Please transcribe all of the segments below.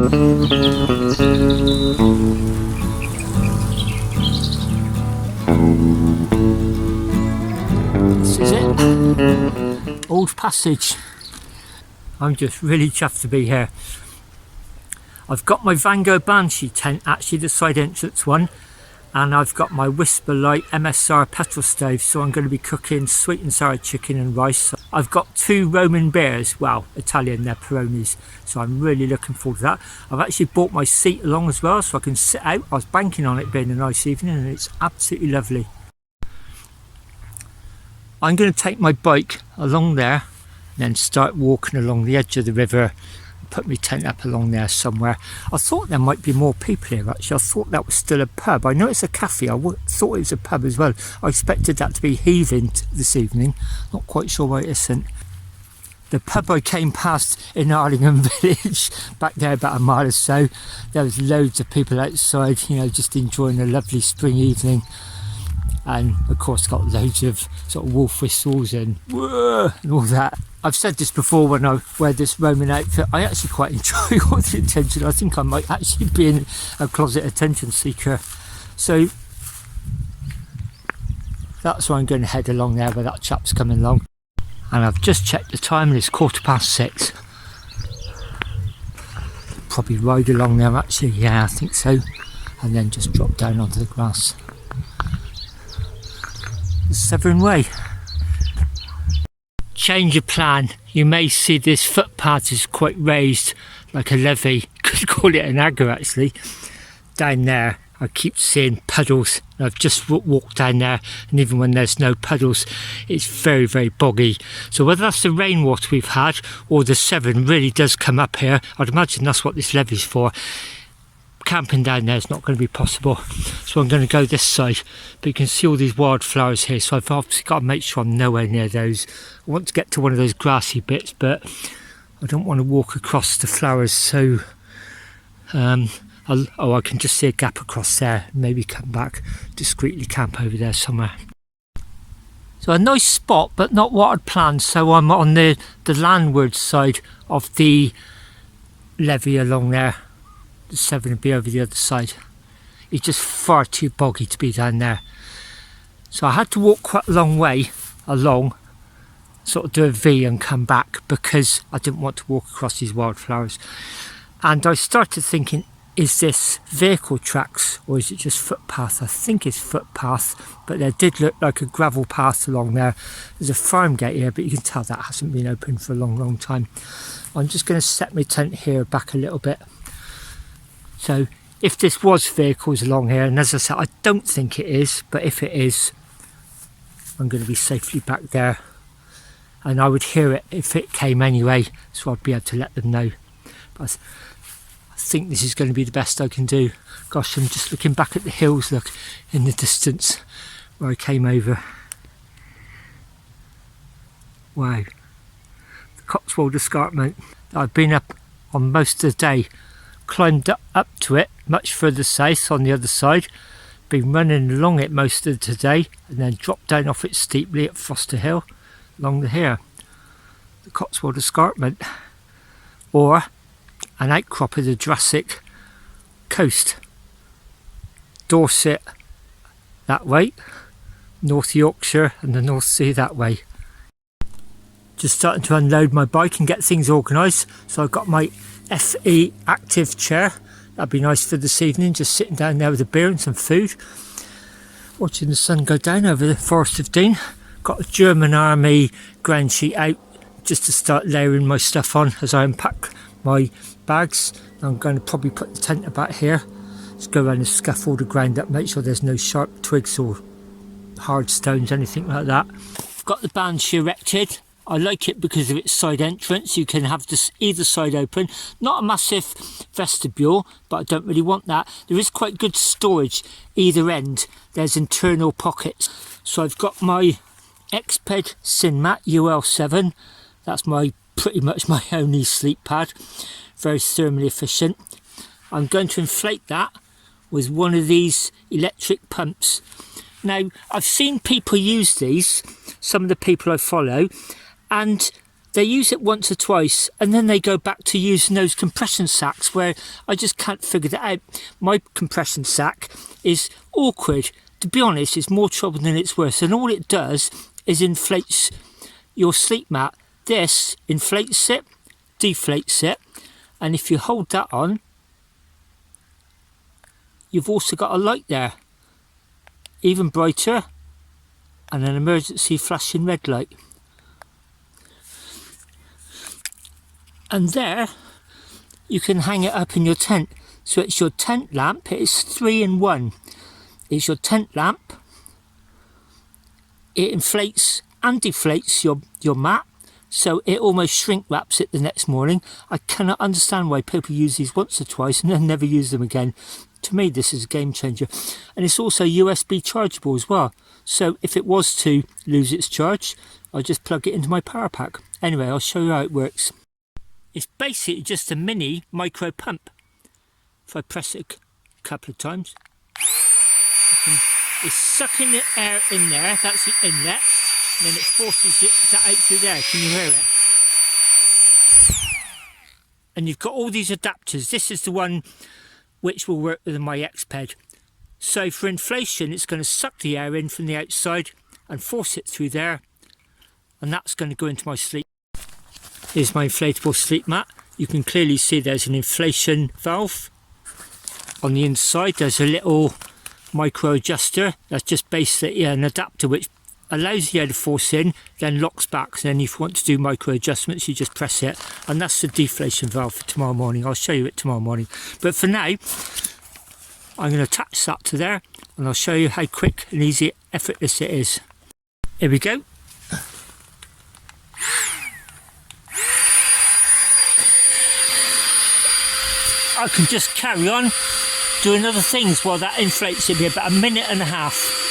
This is it, Old Passage. I'm just really chuffed to be here. I've got my Vango Banshee tent, actually the side entrance one, and I've got my Whisper Light MSR petrol stove, so I'm going to be cooking sweet and sour chicken and rice. I've got 2 Roman beers, well, Italian, they're Peronis, so I'm really looking forward to that. I've actually brought my seat along as well, so I can sit out. I was banking on it being a nice evening, and it's absolutely lovely. I'm going to take my bike along there, and then start walking along the edge of the river, put my tent up along there somewhere. I thought there might be more people here actually. I thought that was still a pub. I know it's a cafe, I thought it was a pub as well. I expected that to be heaving this evening, not quite sure why it isn't. The pub I came past in Arlingham village, back there about a mile or so, there was loads of people outside, you know, just enjoying a lovely spring evening. And of course got loads of sort of wolf whistles and all that. I've said this before, when I wear this Roman outfit, I actually quite enjoy all the attention. I think I might actually be a closet attention seeker. So that's why I'm going to head along there where that chap's coming along. And I've just checked the time and it's 6:15. Probably ride along there actually, yeah, I think so. And then just drop down onto the grass. The Severn way. Change of plan. You may see this footpath is quite raised, like a levee. Could call it an agger actually. Down there I keep seeing puddles. I've just walked down there, and even when there's no puddles, it's very, very boggy. So whether that's the rainwater we've had or the Severn really does come up here, I'd imagine that's what this levee's for. Camping down there is not going to be possible, so I'm going to go this side. But you can see all these wildflowers here, so I've obviously got to make sure I'm nowhere near those. I want to get to one of those grassy bits, but I don't want to walk across the flowers, so I can just see a gap across there, maybe come back, discreetly camp over there somewhere. So a nice spot, but not what I'd planned. So I'm on the landward side of the levee along there. The Severn would be over the other side. It's just far too boggy to be down there. So I had to walk quite a long way along, sort of do a V and come back, because I didn't want to walk across these wildflowers. And I started thinking, is this vehicle tracks or is it just footpath? I think it's footpath, but there did look like a gravel path along there. There's a farm gate here, but you can tell that hasn't been open for a long, long time. I'm just going to set my tent here back a little bit. So if this was vehicles along here, and as I said, I don't think it is, but if it is, I'm going to be safely back there. And I would hear it if it came anyway, so I'd be able to let them know. But I think this is going to be the best I can do. Gosh, I'm just looking back at the hills, look, in the distance where I came over. Wow. The Cotswold Escarpment. I've been up on most of the day, climbed up to it much further south on the other side, been running along it most of the day, and then dropped down off it steeply at Foster Hill along here. The Cotswold Escarpment, or an outcrop of the Jurassic coast. Dorset that way, North Yorkshire and the North Sea that way. Just starting to unload my bike and get things organised. So I've got my FE active chair. That'd be nice for this evening, just sitting down there with a beer and some food, watching the sun go down over the Forest of Dean. Got a German Army ground sheet out just to start layering my stuff on as I unpack my bags. I'm going to probably put the tent about here. Just go around and scuff all the ground up, make sure there's no sharp twigs or hard stones, anything like that. I've got the Banshee erected. I like it because of its side entrance. You can have this either side open. Not a massive vestibule, but I don't really want that. There is quite good storage either end. There's internal pockets. So I've got my Exped Sinmat UL7. That's pretty much my only sleep pad. Very thermally efficient. I'm going to inflate that with one of these electric pumps. Now, I've seen people use these, some of the people I follow, and they use it once or twice and then they go back to using those compression sacks, where I just can't figure that out. My compression sack is awkward. To be honest, it's more trouble than it's worth, and all it does is inflates your sleep mat. This inflates it, deflates it, and if you hold that on, you've also got a light there, even brighter, and an emergency flashing red light. And there you can hang it up in your tent. So it's your tent lamp. It is 3-in-1. It's your tent lamp. It inflates and deflates your mat, so it almost shrink wraps it the next morning. I cannot understand why people use these once or twice and then never use them again. To me, this is a game changer. And it's also USB chargeable as well. So if it was to lose its charge, I'll just plug it into my power pack. Anyway, I'll show you how it works. It's basically just a mini micro pump. If I press it a couple of times, it's sucking the air in there. That's the inlet. And then it forces it out through there. Can you hear it? And you've got all these adapters. This is the one which will work with my X-Ped. So for inflation, it's going to suck the air in from the outside and force it through there. And that's going to go into my sleep. Here's my inflatable sleep mat. You can clearly see there's an inflation valve. On the inside, there's a little micro adjuster. That's just basically an adapter which allows the air to force in, then locks back. So then if you want to do micro adjustments, you just press it. And that's the deflation valve for tomorrow morning. I'll show you it tomorrow morning. But for now, I'm going to attach that to there, and I'll show you how quick and easy, effortless it is. Here we go. I can just carry on doing other things while that inflates. It'll be about a minute and a half.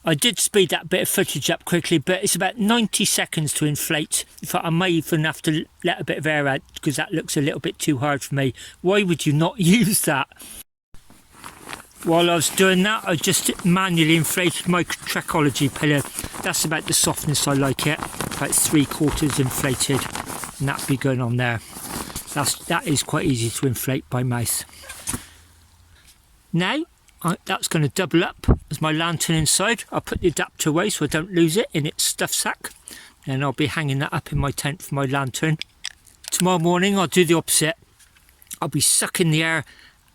I did speed that bit of footage up quickly, but it's about 90 seconds to inflate. In fact, I may even have to let a bit of air out because that looks a little bit too hard for me. Why would you not use that? While I was doing that, I just manually inflated my Trekology pillow. That's about the softness I like it. About 3/4 inflated, and that'd be going on there. That is quite easy to inflate by mouth. Now, that's going to double up as my lantern inside. I'll put the adapter away so I don't lose it in its stuff sack. And I'll be hanging that up in my tent for my lantern. Tomorrow morning, I'll do the opposite. I'll be sucking the air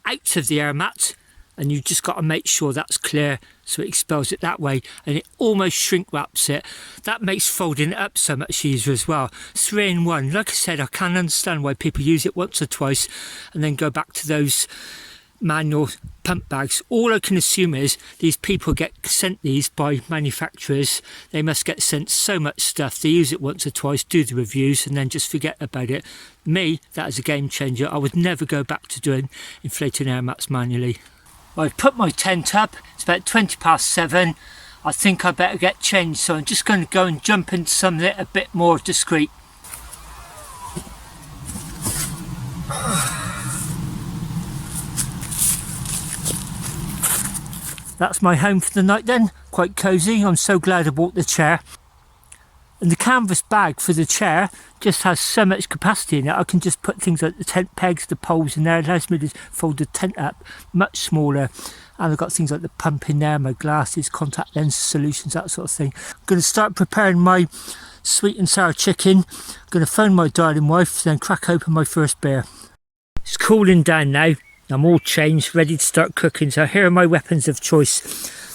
out of the air mat, and you've just got to make sure that's clear so it expels it that way, and it almost shrink wraps it. That makes folding it up so much easier as well. 3-in-1. Like I said, I can understand why people use it once or twice and then go back to those manual pump bags. All I can assume is these people get sent these by manufacturers. They must get sent so much stuff. They use it once or twice, do the reviews, and then just forget about it. Me, that is a game changer. I would never go back to doing inflating air mats manually. I've put my tent up. It's about 7:20. I think I better get changed, so I'm just going to go and jump into something a bit more discreet. That's my home for the night then. Quite cosy. I'm so glad I bought the chair. And the canvas bag for the chair just has so much capacity in it. I can just put things like the tent pegs, the poles in there. It allows me to fold the tent up much smaller. And I've got things like the pump in there, my glasses, contact lens solutions, that sort of thing. I'm going to start preparing my sweet and sour chicken. I'm going to phone my darling wife, then crack open my first beer. It's cooling down now. I'm all changed, ready to start cooking. So here are my weapons of choice.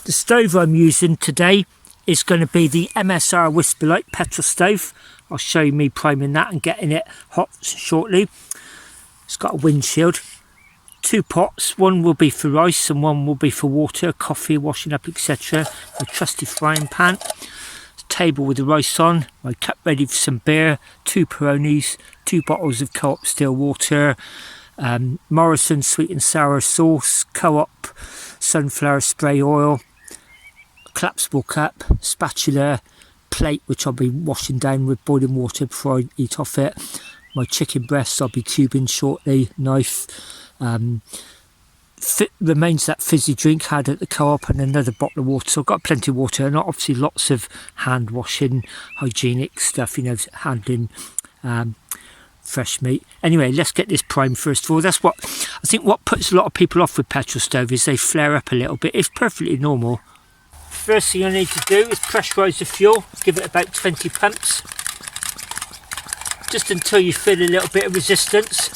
The stove I'm using today is going to be the MSR Whisperlight petrol stove. I'll show you me priming that and getting it hot shortly. It's got a windshield. 2 pots, one will be for rice and one will be for water, coffee, washing up, etc. My trusty frying pan. Table with the rice on, my cup ready for some beer, 2 Peronis, 2 bottles of Co-op still water, Morrison sweet and sour sauce, Co-op sunflower spray oil, collapsible cup, spatula, plate which I'll be washing down with boiling water before I eat off it, my chicken breasts I'll be cubing shortly, knife, remains that fizzy drink I had at the co-op and another bottle of water. So I've got plenty of water and obviously lots of hand washing, hygienic stuff, you know, handling fresh meat. Anyway, let's get this primed first of all. That's what I think what puts a lot of people off with petrol stove is they flare up a little bit. It's perfectly normal. First thing I need to do is pressurise the fuel, give it about 20 pumps, just until you feel a little bit of resistance.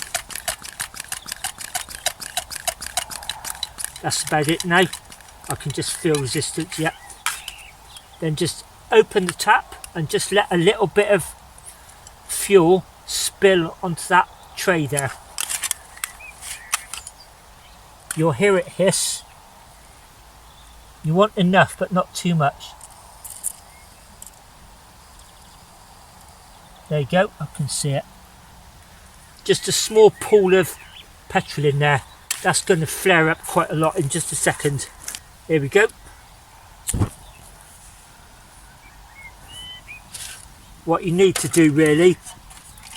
That's about it now. I can just feel resistance, yeah. Then just open the tap and just let a little bit of fuel spill onto that tray there. You'll hear it hiss. You want enough, but not too much. There you go, I can see it. Just a small pool of petrol in there. That's going to flare up quite a lot in just a second. Here we go. What you need to do really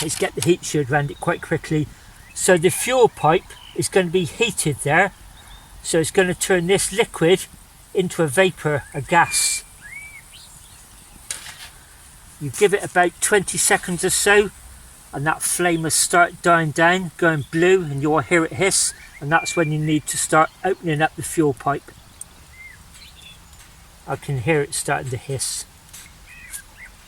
is get the heat shield around it quite quickly. So the fuel pipe is going to be heated there. So it's going to turn this liquid into a vapour, a gas. You give it about 20 seconds or so and that flame will start dying down, going blue, and you'll hear it hiss, and that's when you need to start opening up the fuel pipe. I can hear it starting to hiss.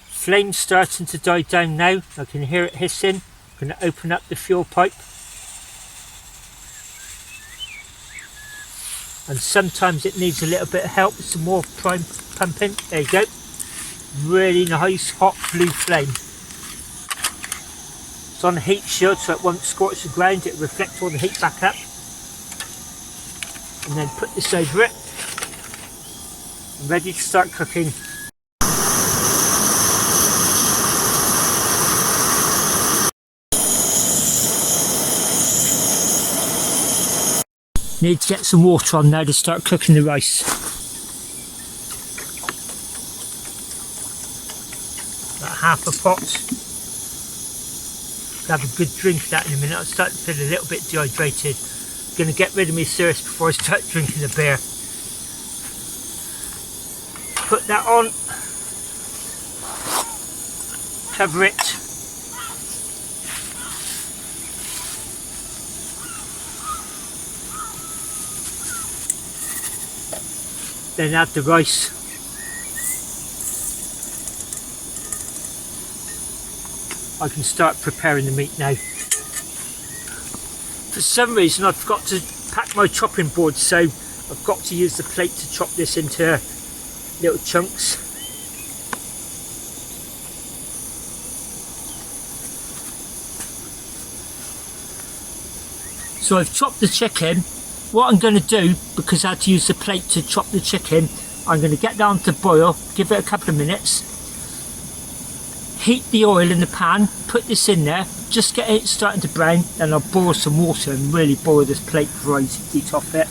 Flame's starting to die down now. I can hear it hissing. I'm going to open up the fuel pipe. And sometimes it needs a little bit of help with some more prime pumping. There you go. Really nice hot blue flame. It's on the heat shield so it won't scorch the ground. It reflects all the heat back up. And then put this over it. I'm ready to start cooking. Need to get some water on now to start cooking the rice. About half a pot. Have a good drink of that in a minute. I'm starting to feel a little bit dehydrated. Going to get rid of my thirst before I start drinking the beer. Put that on. Cover it. Then add the rice. I can start preparing the meat now. For some reason I forgot to pack my chopping board, so I've got to use the plate to chop this into little chunks. So I've chopped the chicken. What I'm going to do, because I had to use the plate to chop the chicken, I'm going to get down to boil, give it a couple of minutes, heat the oil in the pan, put this in there, just get it starting to brown, then I'll boil some water and really boil this plate before I eat off it.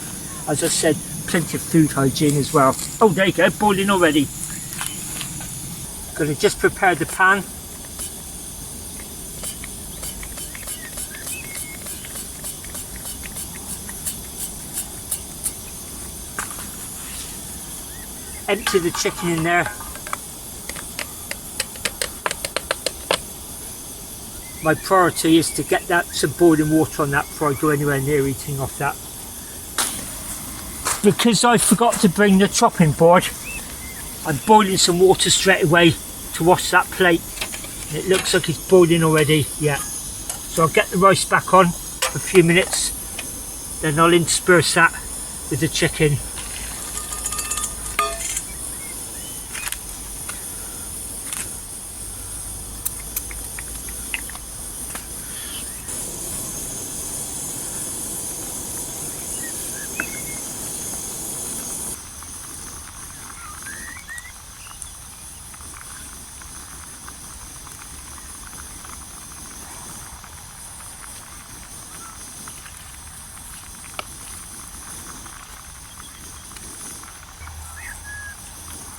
As I said, plenty of food hygiene as well. Oh, there you go, boiling already. Going to just prepare the pan. Empty the chicken in there. My priority is to get that some boiling water on that before I go anywhere near eating off that. Because I forgot to bring the chopping board, I'm boiling some water straight away to wash that plate. It looks like it's boiling already, yeah. So I'll get the rice back on for a few minutes, then I'll intersperse that with the chicken.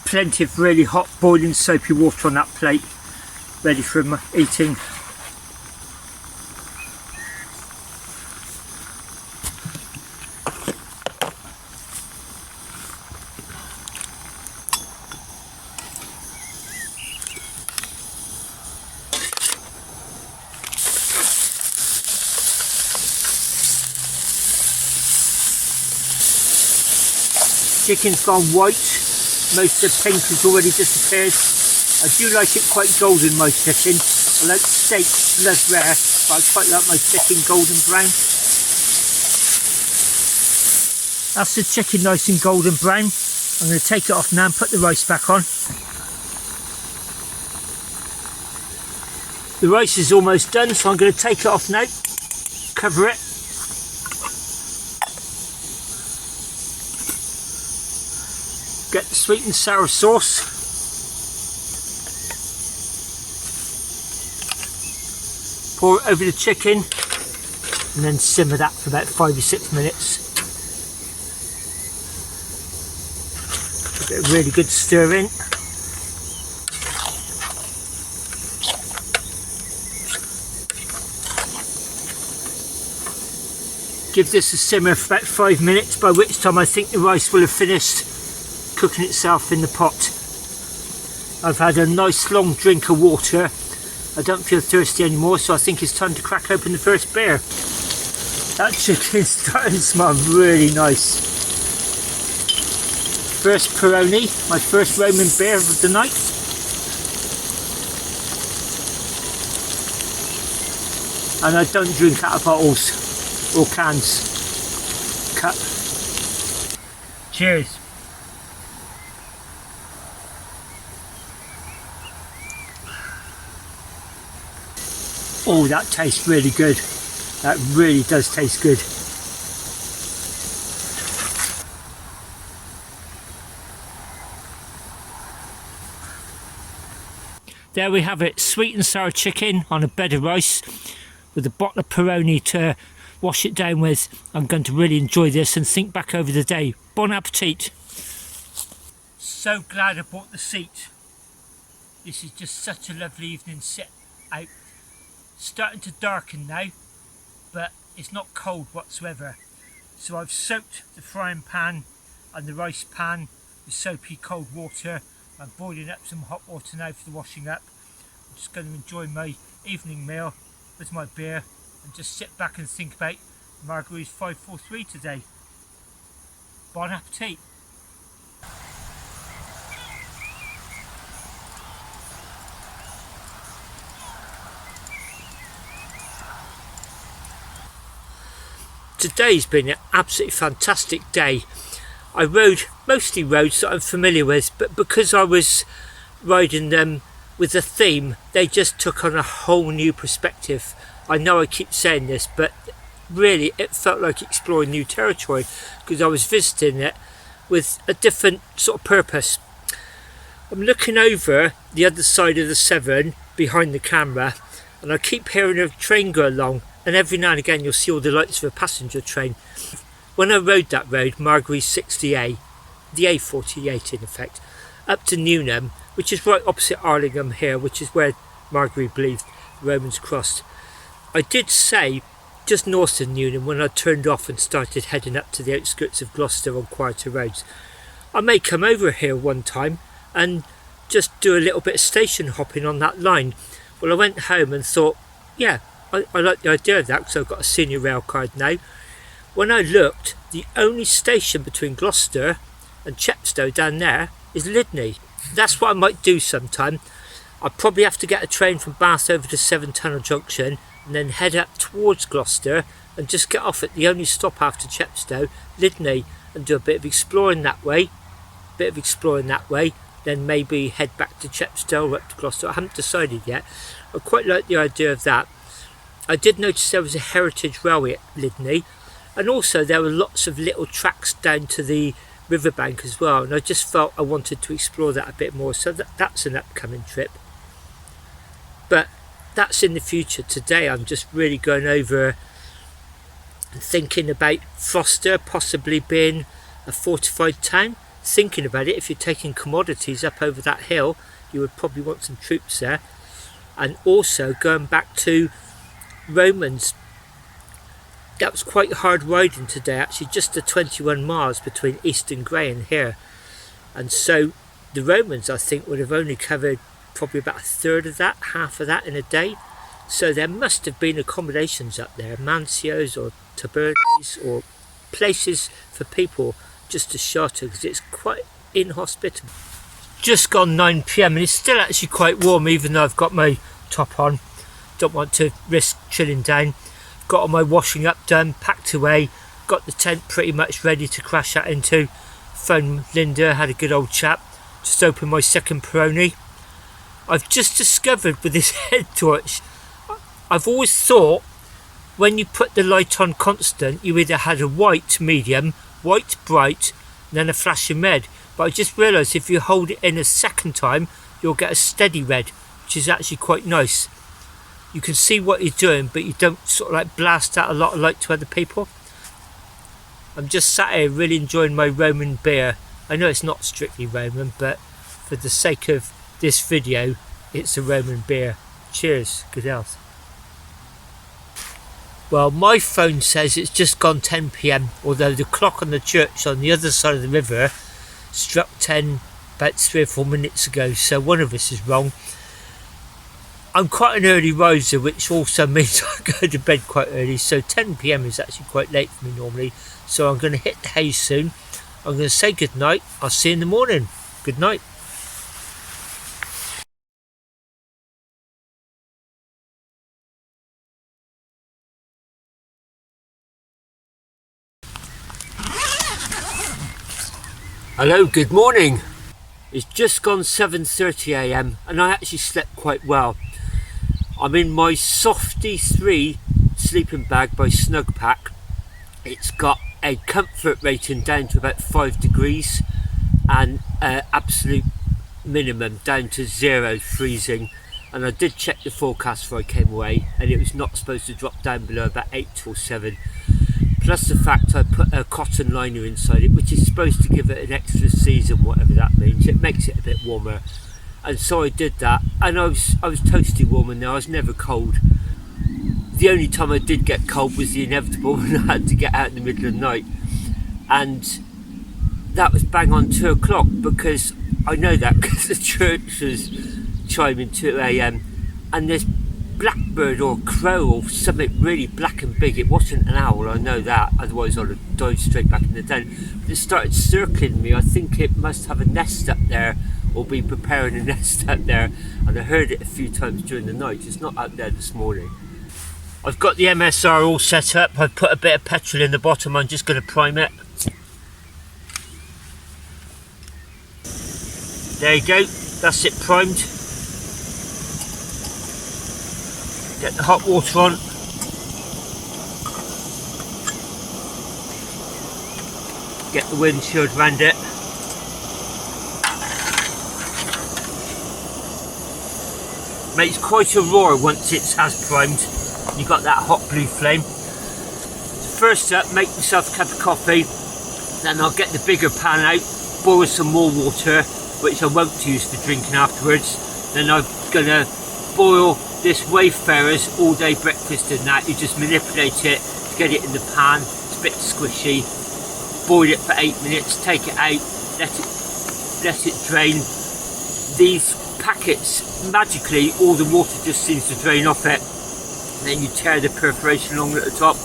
Plenty of really hot boiling soapy water on that plate, ready for eating. chicken's gone white, most of the pink has already disappeared. I do like it quite golden, my chicken. I like steak blood rare, but I quite like my chicken golden brown. That's the chicken nice and golden brown. I'm going to take it off now and put the rice back on. The rice is almost done, so I'm going to take it off now, cover it. Get the sweet and sour sauce. Pour it over the chicken and then simmer that for about 5 or 6 minutes. Give it a really good stir in. Give this a simmer for about 5 minutes, by which time I think the rice will have finished cooking itself in the pot. I've had a nice long drink of water. I don't feel thirsty anymore, so I think it's time to crack open the first beer. That chicken's starting to smell really nice. First Peroni, my first Roman beer of the night. And I don't drink out of bottles or cans. Cup. Cheers. Oh, that tastes really good. That really does taste good. There we have it, sweet and sour chicken on a bed of rice with a bottle of Peroni to wash it down with. I'm going to really enjoy this and think back over the day. Bon appetit. So glad I bought the seat. This is just such a lovely evening sit out. Starting to darken now, but it's not cold whatsoever. So I've soaked the frying pan and the rice pan with soapy cold water. I'm boiling up some hot water now for the washing up. I'm just going to enjoy my evening meal with my beer and just sit back and think about Marguerite's 543 today. Bon appetit. Today's been an absolutely fantastic day. I rode mostly roads that I'm familiar with, but because I was riding them with a theme, they just took on a whole new perspective. I know I keep saying this, but really it felt like exploring new territory because I was visiting it with a different sort of purpose. I'm looking over the other side of the Severn behind the camera, and I keep hearing a train go along, and every now and again you'll see all the lights of a passenger train. When I rode that road, Marguerite 60A, the A48 in effect, up to Newnham, which is right opposite Arlingham here, which is where Marguerite believed the Romans crossed. I did say just north of Newnham when I turned off and started heading up to the outskirts of Gloucester on quieter roads. I may come over here one time and just do a little bit of station hopping on that line. Well, I went home and thought, yeah, I like the idea of that because I've got a senior rail card now. When I looked, the only station between Gloucester and Chepstow down there is Lydney. That's what I might do sometime. I'll probably have to get a train from Bath over to Severn Tunnel Junction and then head up towards Gloucester and just get off at the only stop after Chepstow, Lydney, and do a bit of exploring that way, then maybe head back to Chepstow or up to Gloucester. I haven't decided yet. I quite like the idea of that. I did notice there was a heritage railway at Lydney, and also there were lots of little tracks down to the riverbank as well, and I just felt I wanted to explore that a bit more, so that's an upcoming trip. But that's in the future. Today I'm just really going over and thinking about Foster possibly being a fortified town. Thinking about it, if you're taking commodities up over that hill, you would probably want some troops there. And also going back to Romans, that was quite hard riding today actually, just the 21 miles between Easton Grey and here, and so the Romans I think would have only covered probably about a third of that, half of that in a day. So there must have been accommodations up there, mancios or tabernes or places for people just a shelter because it's quite inhospitable. Just gone 9 p.m. and it's still actually quite warm even though I've got my top on. Don't want to risk chilling down. Got all my washing up done, packed away, got the tent pretty much ready to crash out into. Phoned Linda, had a good old chat, just opened my second Peroni. I've just discovered with this head torch, I've always thought when you put the light on constant you either had a white medium, white bright, and then a flashing red, but I just realised if you hold it in a second time you'll get a steady red, which is actually quite nice. You can see what you're doing but you don't sort of like blast out a lot of light to other people. I'm just sat here really enjoying my Roman beer. I know it's not strictly Roman, but for the sake of this video it's a Roman beer. Cheers, good health. Well, my phone says it's just gone 10 p.m, although the clock on the church on the other side of the river struck 10 about 3 or 4 minutes ago, so one of us is wrong. I'm quite an early riser, which also means I go to bed quite early, so 10 p.m is actually quite late for me normally. So I'm going to hit the hay soon. I'm going to say good night. I'll see you in the morning. Good night. Hello, good morning. It's just gone 7:30 a.m. and I actually slept quite well. I'm in my Softy 3 sleeping bag by Snugpack. It's got a comfort rating down to about 5 degrees and absolute minimum down to 0, freezing. And I did check the forecast before I came away and it was not supposed to drop down below about 8 till 7. Plus the fact I put a cotton liner inside it, which is supposed to give it an extra season, whatever that means. It makes it a bit warmer. And so I did that, and I was toasty warm in there. I was never cold. The only time I did get cold was the inevitable when I had to get out in the middle of the night, and that was bang on 2 o'clock, because I know that because the church was chiming 2 a.m. and this blackbird or crow or something really black and big, it wasn't an owl, I know that, otherwise I'd have dived straight back in the den, but it started circling me. I think it must have a nest up there or be preparing a nest out there, and I heard it a few times during the night. It's not out there this morning. I've got the MSR all set up. I've put a bit of petrol in the bottom. I'm just going to prime it. There you go, that's it primed. Get the hot water on. Get the windshield around it. Makes quite a roar once it has primed. You've got that hot blue flame. So first up, make myself a cup of coffee. Then I'll get the bigger pan out, boil some more water, which I won't use for drinking afterwards. Then I'm gonna boil this Wayfarer's all day breakfast in that. You just manipulate it to get it in the pan. It's a bit squishy. Boil it for 8 minutes, take it out, let it drain. These packets, magically all the water just seems to drain off it. And then you tear the perforation along at the top.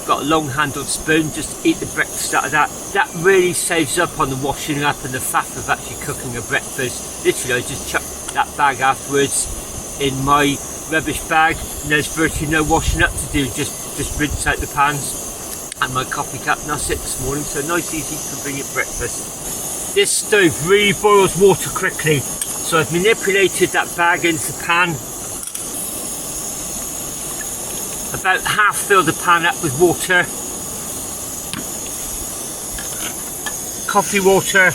Got a long handled spoon, just eat the breakfast out of that. That really saves up on the washing up and the faff of actually cooking a breakfast. Literally I just chuck that bag afterwards in my rubbish bag, and there's virtually no washing up to do, just rinse out the pans and my coffee cup, and that's it this morning. So nice, easy, convenient breakfast. This stove really boils water quickly, so I've manipulated that bag into the pan. About half fill the pan up with water, coffee water,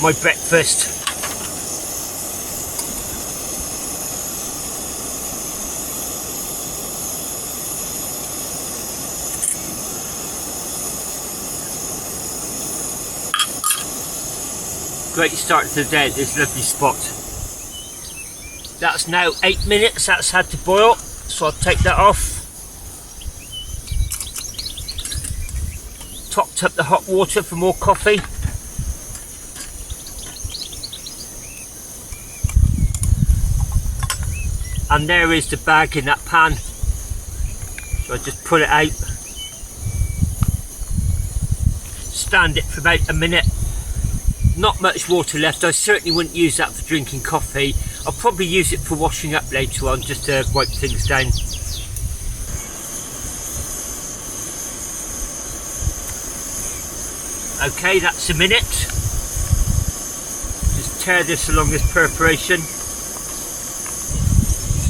my breakfast. Great start to the day at this lovely spot. That's now 8 minutes that's had to boil, so I'll take that off. Topped up the hot water for more coffee. And there is the bag in that pan. So I just pull it out. stand it for about a minute. Not much water left. I certainly wouldn't use that for drinking coffee. I'll probably use it for washing up later on, just to wipe things down. Okay, that's a minute. Just tear this along this perforation.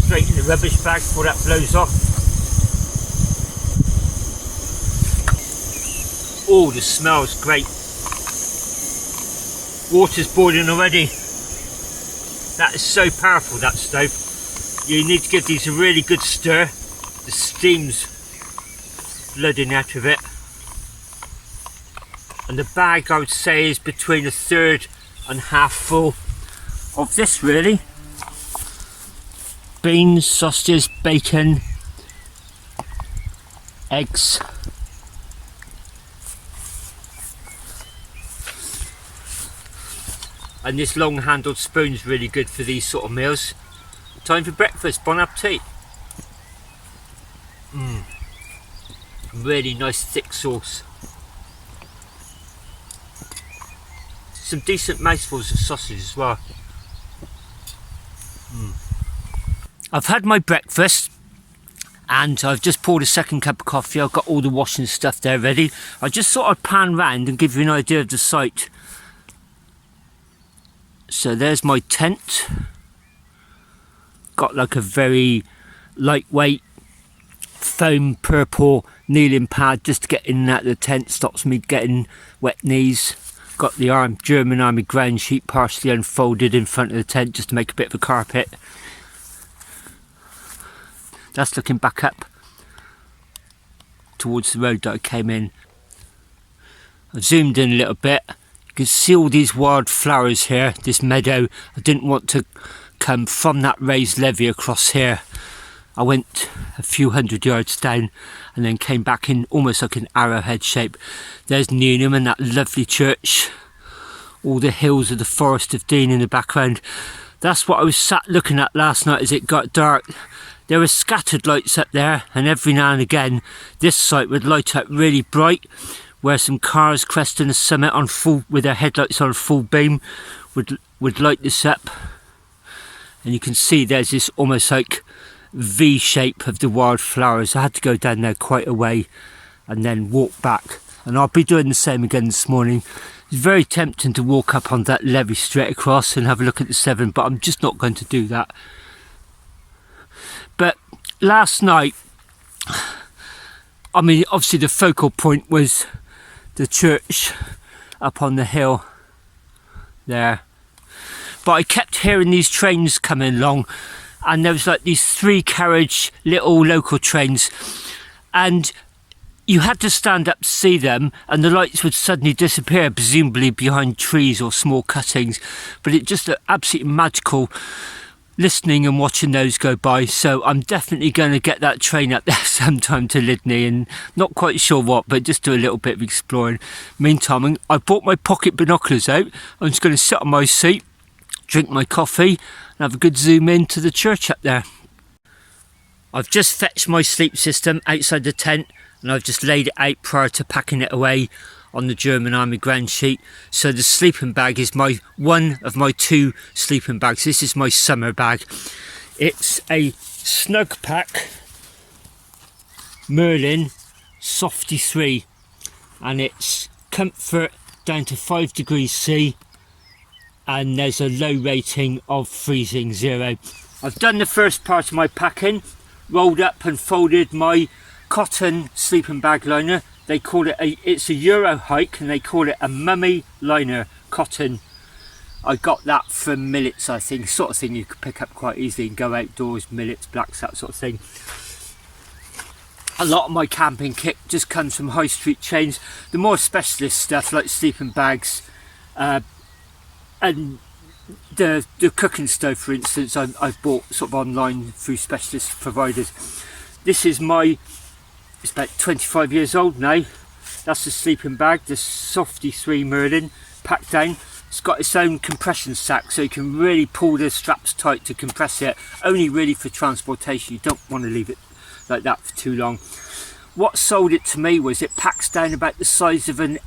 Straight in the rubbish bag before that blows off. Oh, the smell's great. Water's boiling already. That is so powerful, that stove. You need to give these a really good stir. The steam's flooding out of it. And the bag, I would say, is between a third and half full of this, really. Beans, sausages, bacon, eggs. And this long handled spoon is really good for these sort of meals. Time for breakfast. Bon appetit. Really nice thick sauce. Some decent mouthfuls of sausage as well. I've had my breakfast and I've just poured a second cup of coffee. I've got all the washing stuff there ready. I just thought I'd pan round and give you an idea of the site. So there's my tent. Got like a very lightweight foam purple kneeling pad just to get in and out of the tent. Stops me getting wet knees. Got the German Army ground sheet partially unfolded in front of the tent just to make a bit of a carpet. That's looking back up towards the road that I came in. I've zoomed in a little bit. You can see all these wild flowers here, this meadow. I didn't want to come from that raised levee across here. I went a few hundred yards down and then came back in almost like an arrowhead shape. There's Newnham and that lovely church. All the hills of the Forest of Dean in the background. That's what I was sat looking at last night as it got dark. There were scattered lights up there, and every now and again this site would light up really bright, where some cars cresting the summit on full with their headlights on full beam would light this up. And you can see there's this almost like V shape of the wildflowers. I had to go down there quite a way and then walk back, and I'll be doing the same again this morning. It's very tempting to walk up on that levee straight across and have a look at the Severn, but I'm just not going to do that. But last night, I mean, obviously the focal point was the church up on the hill there, but I kept hearing these trains coming along, and there was like these 3-carriage little local trains, and you had to stand up to see them, and the lights would suddenly disappear, presumably behind trees or small cuttings. But it just looked absolutely magical listening and watching those go by. So I'm definitely going to get that train up there sometime to Lydney, and not quite sure what, but just do a little bit of exploring. Meantime, I brought my pocket binoculars out. I'm just going to sit on my seat, drink my coffee, and have a good zoom in to the church up there. I've just fetched my sleep system outside the tent, and I've just laid it out prior to packing it away on the German Army ground sheet. So the sleeping bag is one of my 2 sleeping bags. This is my summer bag. It's a Snug Pack Merlin Softy 3, and it's comfort down to 5 degrees C, and there's a low rating of freezing 0. I've done the first part of my packing, rolled up and folded my cotton sleeping bag liner. They call it it's a Euro hike, and they call it a mummy liner cotton. I got that from Millets, I think, sort of thing you could pick up quite easily and go outdoors. Millets, Blacks, that sort of thing. A lot of my camping kit just comes from high street chains. The more specialist stuff like sleeping bags and the cooking stove, for instance, I've bought sort of online through specialist providers. This is it's about 25 years old now. That's the sleeping bag, the Softy 3 Merlin, packed down. It's got its own compression sack, so you can really pull the straps tight to compress it. Only really for transportation. You don't want to leave it like that for too long. What sold it to me was it packs down about the size of an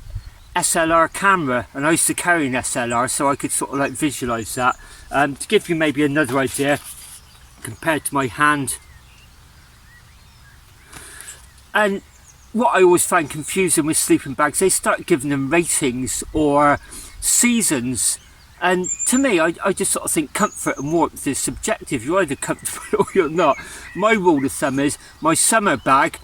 SLR camera, and I used to carry an SLR, so I could sort of like visualise that. To give you maybe another idea, compared to my hand. And what I always find confusing with sleeping bags, they start giving them ratings or seasons, and to me I just sort of think comfort and warmth is subjective. You're either comfortable or you're not. My rule of thumb is my summer bag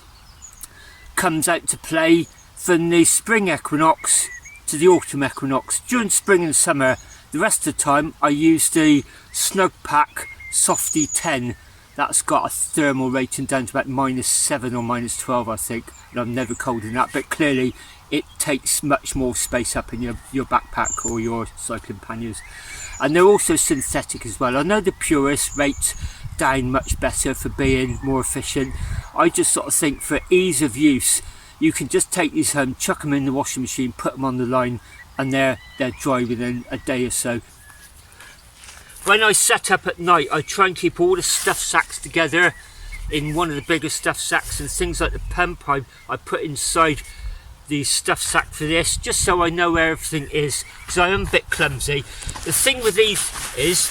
comes out to play from the spring equinox to the autumn equinox. During spring and summer, the rest of the time I use the Snug Pack Softy 10. That's got a thermal rating down to about -7 or -12, I think, and I'm never colder than that, but clearly it takes much more space up in your backpack or your cycling panniers. And they're also synthetic as well. I know the purists rate down much better for being more efficient. I just sort of think for ease of use, you can just take these home, chuck them in the washing machine, put them on the line, and they're dry within a day or so. When I set up at night, I try and keep all the stuff sacks together in one of the bigger stuff sacks, and things like the pump I put inside the stuff sack for this, just so I know where everything is, because I am a bit clumsy. The thing with these is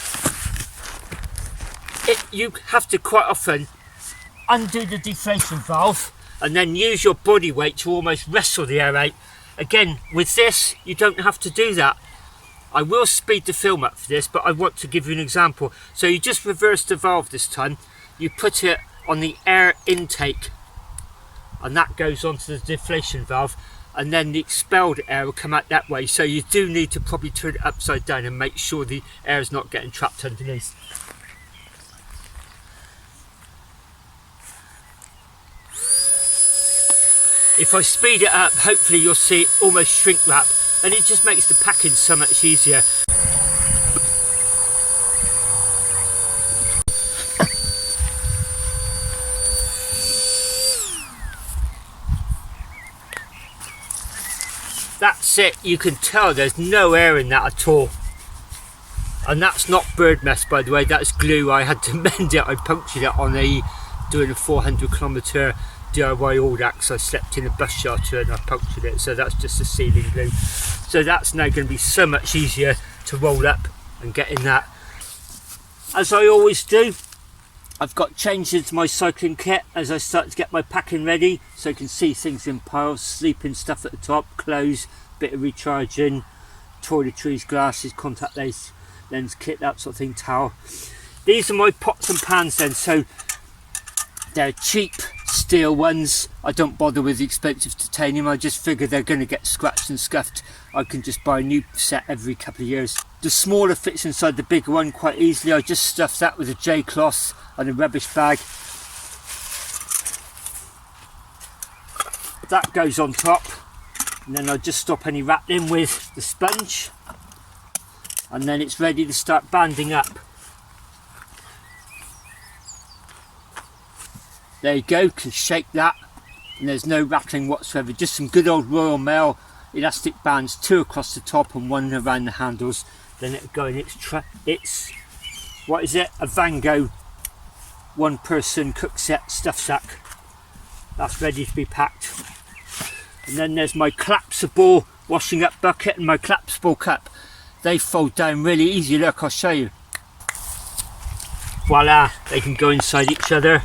you have to quite often undo the deflation valve and then use your body weight to almost wrestle the air out. Again, with this, you don't have to do that. I will speed the film up for this, but I want to give you an example. So you just reverse the valve this time, you put it on the air intake, and that goes onto the deflation valve, and then the expelled air will come out that way. So you do need to probably turn it upside down and make sure the air is not getting trapped underneath. If I speed it up, hopefully you'll see it almost shrink wrap, and it just makes the packing so much easier. That's it, you can tell there's no air in that at all. And that's not bird mess, by the way, that's glue. I had to mend it, I punctured it on doing a 400km DIY Audax. I slept in a bus shelter and I punctured it, so that's just a sealing glue. So that's now going to be so much easier to roll up and get in that. As I always do, I've got changed into my cycling kit as I start to get my packing ready, so you can see things in piles, sleeping stuff at the top, clothes, bit of recharging, toiletries, glasses, contact lens kit, that sort of thing, towel. These are my pots and pans then, so they're cheap steel ones. I don't bother with the expensive titanium, I just figure they're going to get scratched and scuffed. I can just buy a new set every couple of years. The smaller fits inside the bigger one quite easily. I just stuff that with a J-cloth and a rubbish bag. That goes on top, and then I just stop any rattling with the sponge, and then it's ready to start banding up. There you go, can shake that and there's no rattling whatsoever. Just some good old Royal Mail elastic bands, 2 across the top and 1 around the handles. Then it'll go in its what is it, a Vango 1-person cook set stuff sack. That's ready to be packed. And then there's my collapsible washing up bucket and my collapsible cup. They fold down really easy, look, I'll show you. Voila, they can go inside each other.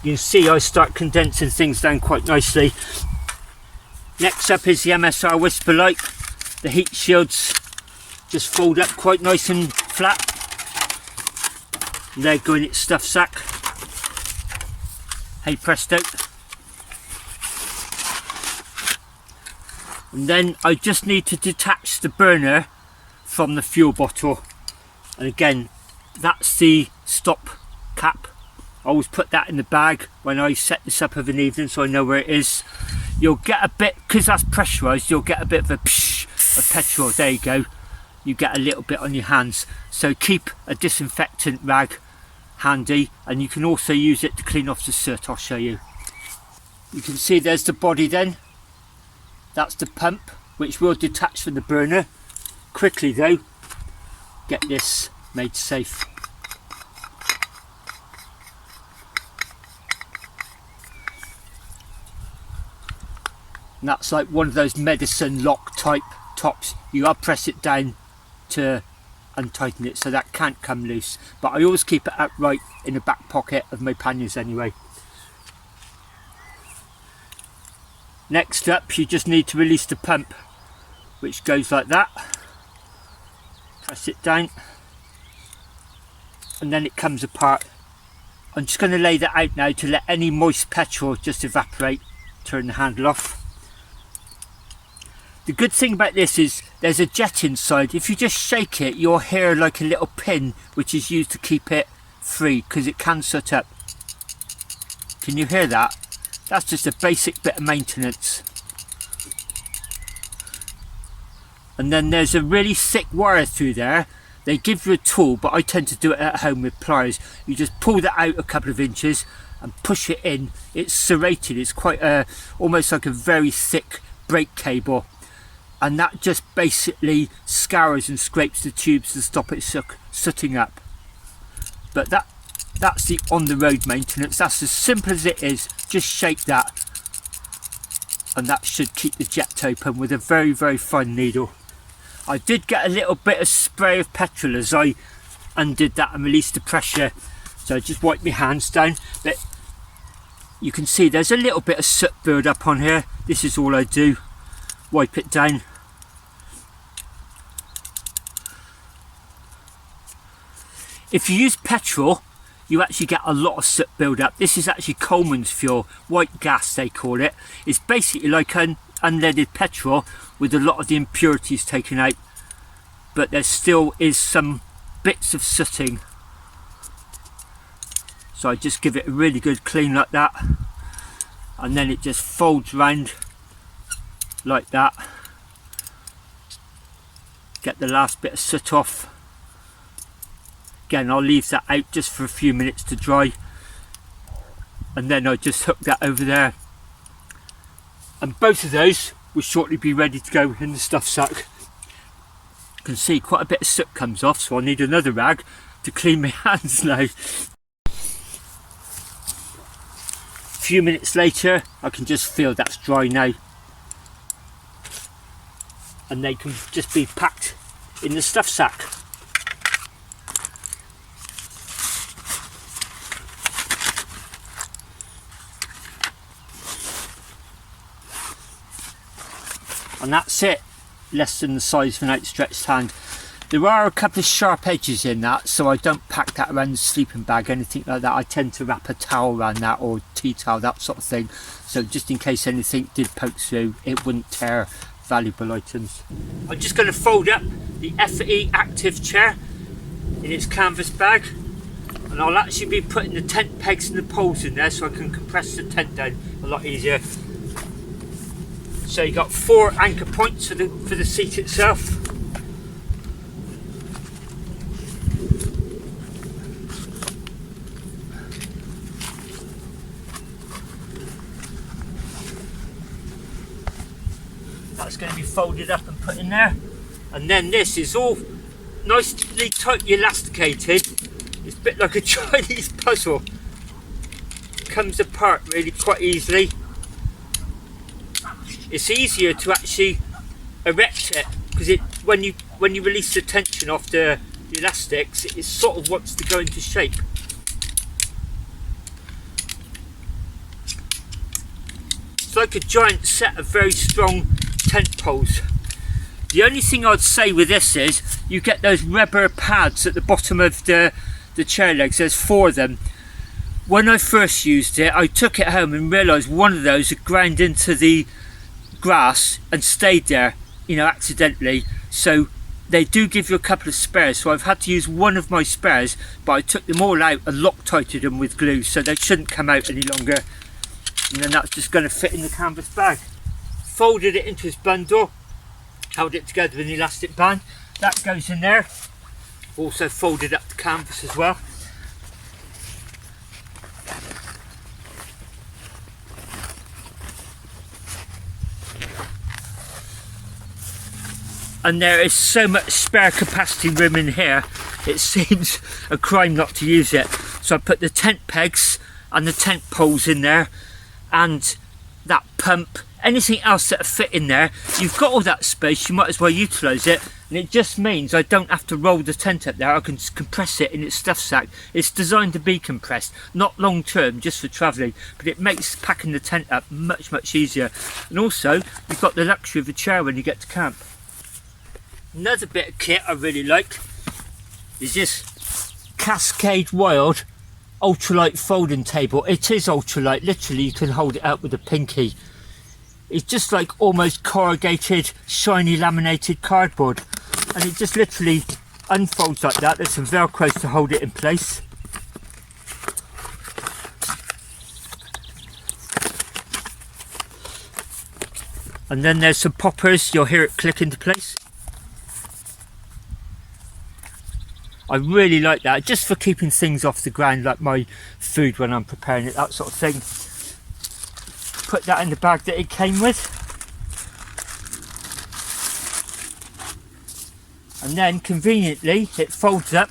You can see I start condensing things down quite nicely. Next up is the MSR Whisper Light. The heat shields just fold up quite nice and flat. And they're going in its stuff sack. Hey presto. And then I just need to detach the burner from the fuel bottle. And again, that's the stop cap. I always put that in the bag when I set this up of an evening, so I know where it is. You'll get a bit, because that's pressurised, you'll get a bit of a psh of petrol. There you go. You get a little bit on your hands. So keep a disinfectant rag handy, and you can also use it to clean off the soot. I'll show you. You can see there's the body then. That's the pump, which will detach from the burner. Quickly though, get this made safe. and that's like one of those medicine lock type tops. You gotta press it down to untighten it so that can't come loose, but I always keep it upright in the back pocket of my panniers anyway. Next up, you just need to release the pump, which goes like that. Press it down and then it comes apart. I'm just going to lay that out now to let any moist petrol just evaporate. Turn the handle off. The good thing about this is there's a jet inside. If you just shake it, you'll hear like a little pin which is used to keep it free, because it can soot up. Can you hear that? That's just a basic bit of maintenance. And then there's a really thick wire through there. They give you a tool, but I tend to do it at home with pliers. You just pull that out a couple of inches and push it in. It's serrated. It's quite almost like a very thick brake cable, and that just basically scours and scrapes the tubes to stop it sooting up. But that's the on-the-road maintenance. That's as simple as it is. Just shake that and that should keep the jet open with a very, very fine needle. I did get a little bit of spray of petrol as I undid that and released the pressure, so I just wiped my hands down. But you can see there's a little bit of soot build up on here. This is all I do, wipe it down. If you use petrol, you actually get a lot of soot build up. This is actually Coleman's fuel, white gas they call it. It's basically like an unleaded petrol with a lot of the impurities taken out, but there still is some bits of sooting. So I just give it a really good clean like that, and then it just folds round like that. Get the last bit of soot off. Again, I'll leave that out just for a few minutes to dry, and then I'll just hook that over there, and both of those will shortly be ready to go in the stuff sack. You can see quite a bit of soot comes off, so I need another rag to clean my hands now. A few minutes later, I can just feel that's dry now, and they can just be packed in the stuff sack. And that's it, less than the size of an outstretched hand. There are a couple of sharp edges in that, so I don't pack that around the sleeping bag, anything like that. I tend to wrap a towel around that, or tea towel, that sort of thing, so just in case anything did poke through, it wouldn't tear valuable items. I'm just going to fold up the F.E. Active chair in its canvas bag, and I'll actually be putting the tent pegs and the poles in there so I can compress the tent down a lot easier. So you got 4 anchor points for the seat itself. That's going to be folded up and put in there. And then this is all nicely tightly elasticated. It's a bit like a Chinese puzzle. Comes apart really quite easily. It's easier to actually erect it, because when you release the tension off the elastics, it sort of wants to go into shape. It's like a giant set of very strong tent poles. The only thing I'd say with this is you get those rubber pads at the bottom of the chair legs. There's 4 of them. When I first used it, I took it home and realised one of those had ground into the grass and stayed there, you know, accidentally. So they do give you a couple of spares, so I've had to use one of my spares, but I took them all out and Loctited them with glue, so they shouldn't come out any longer. And then that's just going to fit in the canvas bag. Folded it into its bundle, held it together with an elastic band. That goes in there. Also folded up the canvas as well. And there is so much spare capacity room in here, it seems a crime not to use it. So I put the tent pegs and the tent poles in there, and that pump anything else that'll fit in there. You've got all that space, you might as well utilise it. And it just means I don't have to roll the tent up there. I can just compress it in its stuff sack. It's designed to be compressed, not long term, just for travelling, but it makes packing the tent up much easier. And also, you've got the luxury of a chair when you get to camp. Another bit of kit I really like is this Cascade Wild ultralight folding table. It is ultralight, literally you can hold it up with a pinky. It's just like almost corrugated, shiny laminated cardboard. And it just literally unfolds like that. There's some Velcro to hold it in place. And then there's some poppers, you'll hear it click into place. I really like that, just for keeping things off the ground, like my food when I'm preparing it, that sort of thing. Put that in the bag that it came with. And then conveniently it folds up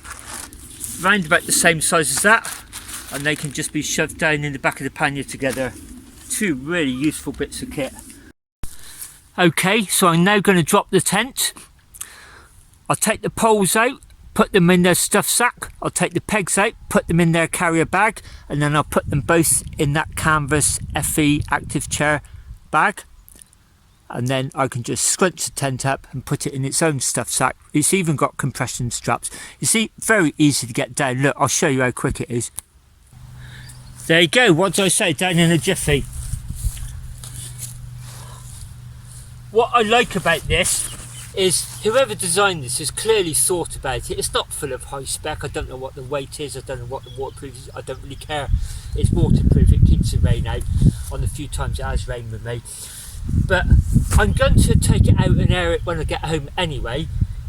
round about the same size as that, and they can just be shoved down in the back of the pannier together. Two really useful bits of kit. Okay, so I'm now going to drop the tent. I'll take the poles out, put them in their stuff sack. I'll take the pegs out, put them in their carrier bag, and then I'll put them both in that canvas FE active chair bag. And then I can just scrunch the tent up and put it in its own stuff sack. It's even got compression straps. You see, very easy to get down. Look, I'll show you how quick it is. There you go, what did I say, down in a jiffy. What I like about this is whoever designed this has clearly thought about it. It's not full of high spec. I don't know what the weight is, I don't know what the waterproof is, I don't really care. It's waterproof, it keeps the rain out on the few times it has rained with me. But I'm going to take it out and air it when I get home anyway,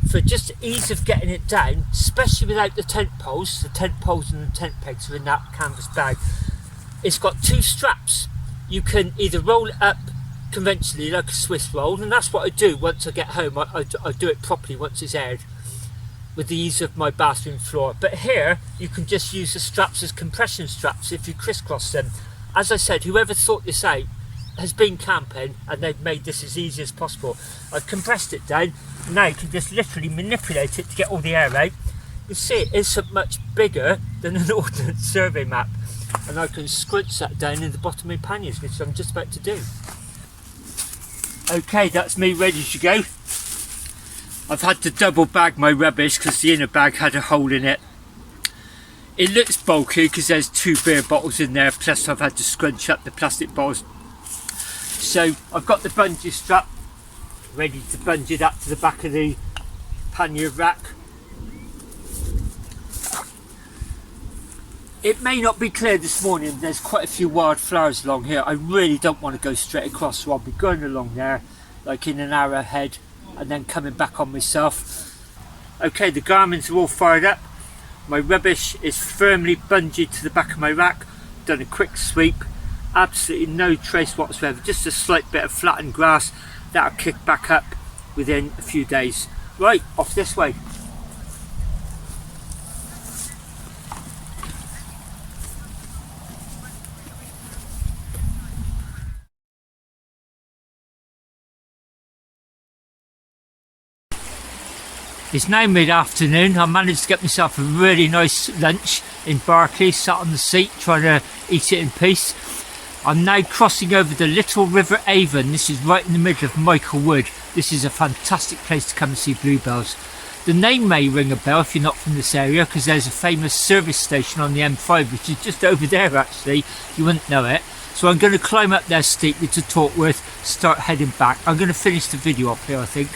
for just ease of getting it down, especially without the tent poles. The tent poles and the tent pegs are in that canvas bag. It's got two straps. You can either roll it up conventionally like a Swiss roll, and that's what I do once I get home. I do it properly once it's aired, with the ease of my bathroom floor. But here you can just use the straps as compression straps if you crisscross them. As I said, whoever thought this out has been camping and they've made this as easy as possible. I've compressed it down, now you can just literally manipulate it to get all the air out. You see it isn't much bigger than an ordnance survey map, and I can scrunch that down in the bottom of my panniers, which I'm just about to do. Okay, that's me ready to go. I've had to double bag my rubbish because the inner bag had a hole in it. It looks bulky because there's 2 beer bottles in there, plus I've had to scrunch up the plastic bottles. So I've got the bungee strap ready to bungee that to the back of the pannier rack. It may not be clear this morning, there's quite a few wildflowers along here. I really don't want to go straight across, so I'll be going along there like in an hour ahead and then coming back on myself. Okay, the garments are all fired up. My rubbish is firmly bungeed to the back of my rack. Done a quick sweep. Absolutely no trace whatsoever, just a slight bit of flattened grass. That'll kick back up within a few days. Right, off this way. It's now mid-afternoon. I managed to get myself a really nice lunch in Barclay, sat on the seat trying to eat it in peace. I'm now crossing over the Little River Avon. This is right in the middle of Michael Wood. This is a fantastic place to come and see bluebells. The name may ring a bell if you're not from this area, because there's a famous service station on the M5 which is just over there actually. You wouldn't know it. So I'm going to climb up there steeply to Tortworth, start heading back. I'm going to finish the video off here, I think.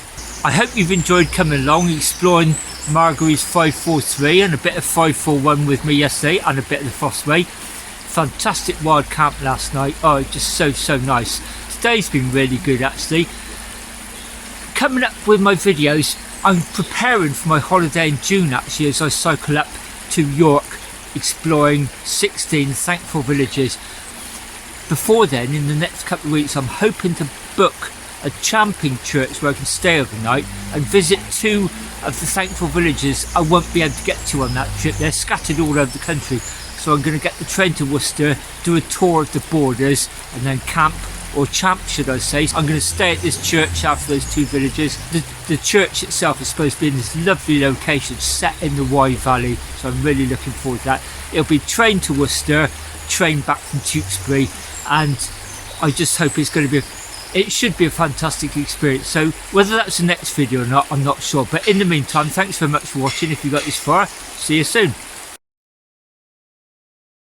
I hope you've enjoyed coming along, exploring Margary's 543 and a bit of 541 with me yesterday, and a bit of the Frostway. Fantastic wild camp last night. Oh, just so nice. Today's been really good actually. Coming up with my videos, I'm preparing for my holiday in June actually, as I cycle up to York, exploring 16 thankful villages. Before then, in the next couple of weeks, I'm hoping to book a camping church where I can stay overnight and visit 2 of the thankful villages I won't be able to get to on that trip. They're scattered all over the country. So I'm going to get the train to Worcester, do a tour of the borders, and then camp or champ should I say. I'm going to stay at this church after those 2 villages. The church itself is supposed to be in this lovely location set in the Wye Valley, so I'm really looking forward to that. It'll be train to Worcester, train back from Tewkesbury, and I just hope it's going to be it should be a fantastic experience. So whether that's the next video or not, I'm not sure, but in the meantime, thanks very much for watching. If you got this far, see you soon.